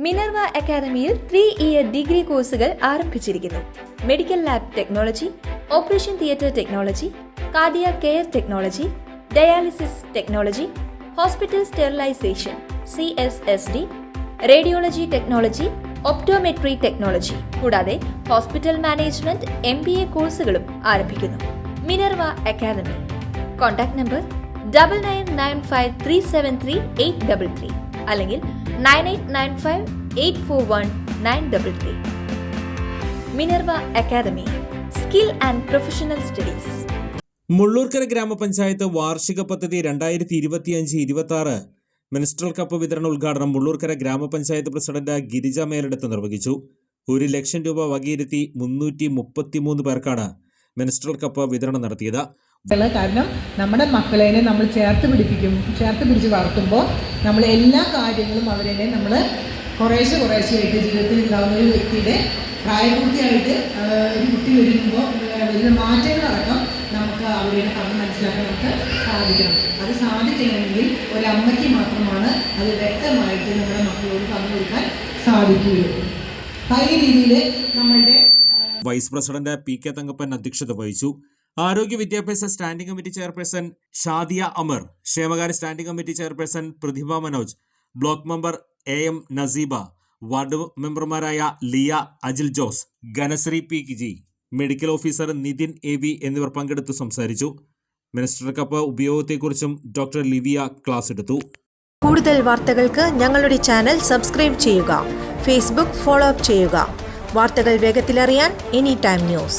Minerva അക്കാദമിയിൽ 3-ഇയർ degree കോഴ്സുകൾ ആരംഭിച്ചിരിക്കുന്നു. Medical lab technology, operation theatre technology, cardiac care technology, dialysis technology, hospital sterilization (CSSD), radiology technology, optometry technology കൂടാതെ hospital management MBA കോഴ്സുകളും ആരംഭിക്കുന്നു. Minerva academy. Contact number 9995373833 അല്ലെങ്കിൽ 9895841933. Minerva academy, skill and professional studies. Mullurkara ഗ്രാമപഞ്ചായത്ത് വാർഷിക പദ്ധതി 2025-26 minstrel cup വിതരണ ഉദ്ഘാടനം മുള്ളൂർക്കര ഗ്രാമപഞ്ചായത്ത് പ്രസിഡന്റ് ഗിരിജ മേലെടുത്ത് നിർവഹിച്ചു. 1 ലക്ഷം രൂപ വകയിരുത്തി 333 പേർക്കാണ് മിനിസ്ട്രൽ കപ്പ് വിതരണം നടത്തിയത്. കാരണം നമ്മുടെ മക്കളെ നമ്മൾ ചേർത്ത് പിടിച്ച് വളർത്തുമ്പോൾ നമ്മൾ എല്ലാ കാര്യങ്ങളും അവരെ നമ്മൾ കുറേശ്ശെയായിട്ട് ജീവിതത്തിൽ ഉണ്ടാകുന്ന ഒരു വ്യക്തിയുടെ പ്രായപൂർത്തിയായിട്ട് ഒരു കുട്ടി വരുമ്പോൾ വരുന്ന മാറ്റങ്ങളടക്കം നമുക്ക് അവരെ പറഞ്ഞ് മനസ്സിലാക്കാൻ നമുക്ക് സാധിക്കണം. അത് സാധിക്കണമെങ്കിൽ ഒരമ്മയ്ക്ക് മാത്രമാണ് അത് വ്യക്തമായിട്ട് നമ്മുടെ മക്കളോട് പറഞ്ഞു കൊടുക്കാൻ സാധിക്കുകയുള്ളൂ. ആ ഈ രീതിയിൽ നമ്മളുടെ വൈസ് പ്രസിഡന്റ് PK തങ്കപ്പൻ അധ്യക്ഷത വഹിച്ചു. ആരോഗ്യ വിദ്യാഭ്യാസ standing committee chairperson Shadiya Amar, ക്ഷേമകാര്യ standing committee chairperson Prathibha Manoj, block member AM Naseeba, ward മെമ്പർമാരായ Liya, Ajil Jose, Ganasree PG, medical officer Nithin AV എന്നിവർ പങ്കെടുത്തു സംസാരിച്ചു. മിനിസ്ട്രൽ കപ്പ് ഉപയോഗത്തെക്കുറിച്ചും ഡോക്ടർ ലിവിയ ക്ലാസ് എടുത്തു. കൂടുതൽ വാർത്തകൾക്ക് ഞങ്ങളുടെ ചാനൽ സബ്സ്ക്രൈബ് ചെയ്യുക. ഫേസ്ബുക്ക് ഫോളോ അപ്പ് ചെയ്യുക. വാർത്തകൾ വേഗത്തിലറിയാൻ Anytime News.